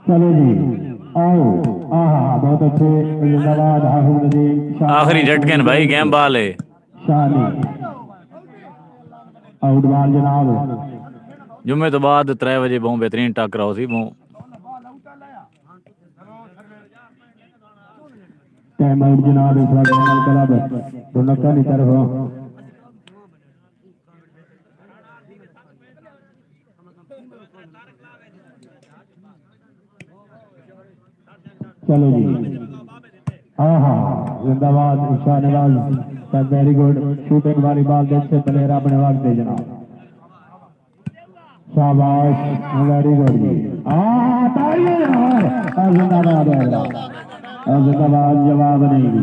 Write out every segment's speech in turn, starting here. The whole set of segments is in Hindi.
चलो जी आओ। बहुत अच्छे जिंदाबाद हाफिज नदीम आखिरी झटके भाई गेम बाल है शानी आउट बाल जनाब। जुम्मे तो बाद 3 बजे बहुत बेहतरीन टक्कर सी बहुत टाइम आउट जनाब इस वक्त अमल क्लब दुनका की तरफ। चलो जी जिंदाबाद Isha Nawaz very good shooting वाली बाल देख से प्लेयर अपने वक्त दे जनाब शाबाश वेरी गुड जी। जिंदाबाद जिंदाबाद जवाब नहीं दी।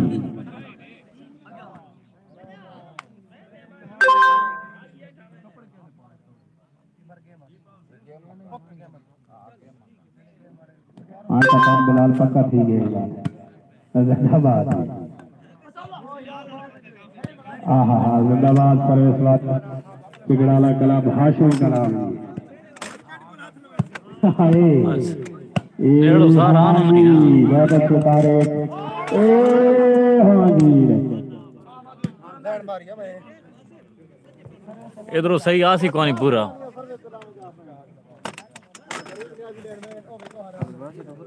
बिलाल पक्का थी गएगा जिंदाबाद। जिंदाबाद परवेश वक्त पिगड़ाला कलाम हाशिम कलाम बहुत अच्छे तारे। इधरों सही आसी कौन पूरा।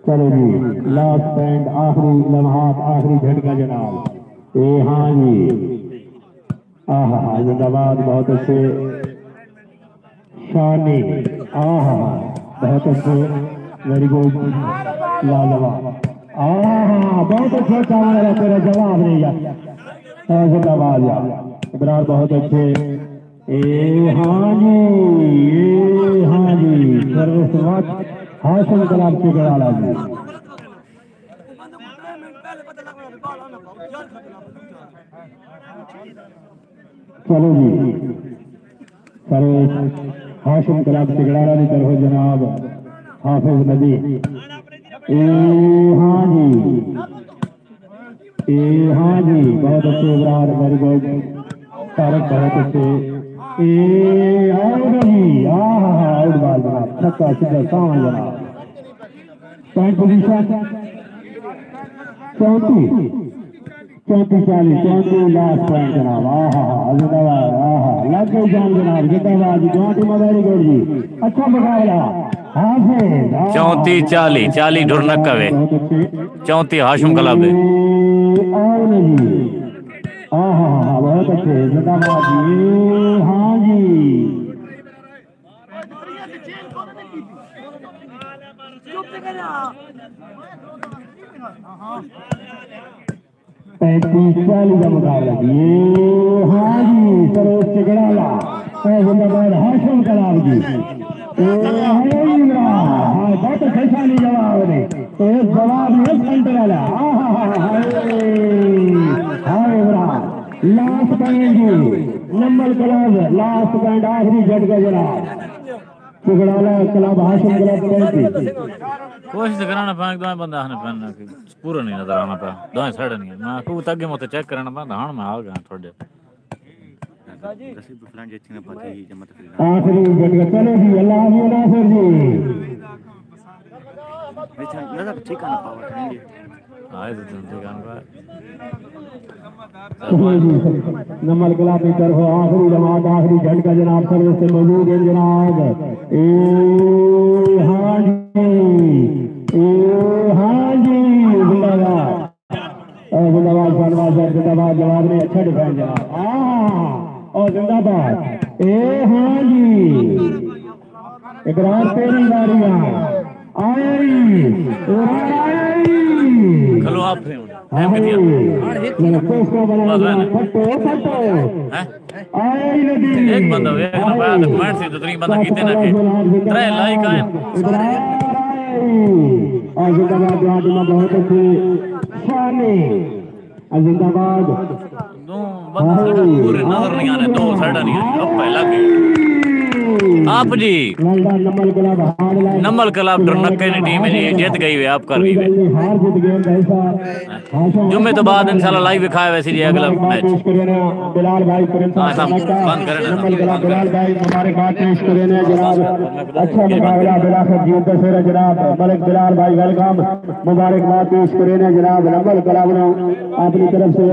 चलो जी लास्ट पॉइंट आखिरी लम्हात आखिरी झटका जनाब। हाँ जी जिंदाबाद बहुत अच्छे शानी बहुत अच्छे वेरी गुड लाजवाब बहुत अच्छे काम तेरा जवाब नहीं है जिंदाबाद यार इकरार बहुत अच्छे। हाँ जी सर्विस वक्त हाशिम कलाम के गड़ाला जी। चलो जी सर्विस हाशिम कलाम के गड़ाला की तरफ जनाब हाफिज नदी। हाँ जी बहुत अच्छे इकरार वेरी गुड तारक बहुत अच्छे। आउट बाल जनाब छक्का सीधा सामने जनाब। पॉइंट पोजीशन 34-40 लास्ट पॉइंट जनाब। जिंदाबाद लग गई जान जनाब जिंदाबाद दोनों टीम वेरी गुड जी अच्छा मुकाबला। 34-40 ढुरनक कवे 34 हाशिम कलाम है। बहुत अच्छे जिंदाबाद जी। हाँ जी 35-40 का मुकाबला जी। हाँ जी सरोज चिगड़ाला जिंदाबाद हाशिम कलाम जी। बहुत अच्छा नहीं जवाब ने जवाब सेंटर वाला। लास्ट पॉइंट जी नंबर क्लब लास्ट पॉइंट आखिरी झटका जनाब चिगड़ाला क्लब हाशिम क्लब। कोशिश कराना पाए दो बंदा हने पहनना पूरा नहीं नजर आना पा दो साइड नहीं मैं को तगे मत चेक करना पा हां मैं आ गया थोड़े आखिरी झटका। चलो जी अल्लाह हाफिज नासिर जी नजर ठीक आना पावा आए तो ठीक आना नंबर क्लब की तरफ आखिरी जमात आखिरी झटका जनाब सर्विस से मौजूद है जनाब। हाँ जी जिंदाबाद जिंदाबाद जिंदाबाद जवाब ने अच्छा डिफेंस जनाब और जिंदाबाद। हाँ जी इकरार तेरी बारियां चलो आप एक बंदा कमेंट से तो बंदा कितने ना के 3 लाइक आए बहुत अच्छी शानी जिंदाबाद। दो बंदा पूरे नजर नहीं आ रहे 2 साइड नहीं आ रहे अब पहला आप जी नमल क्लब हार लाइन नमल क्लब नक्के ने टीम जी जीत गई है आप कर गई हार जीत गए भाई साहब जुम्मे तो बाद इंशाल्लाह लाइव दिखाया वैसे जी अगला मैच बिलाल भाई हाँ साहब बंद करें ना नमल क्लब बिलाल भाई मुबारकबाद पेश करे ने जनाब अच्छा मुकाबला बिलाखिर जीत से जनाब मलिक बिलाल भाई वेलकम मुबारकबाद पेश करे ने जनाब नमल क्लब ने अपनी तरफ से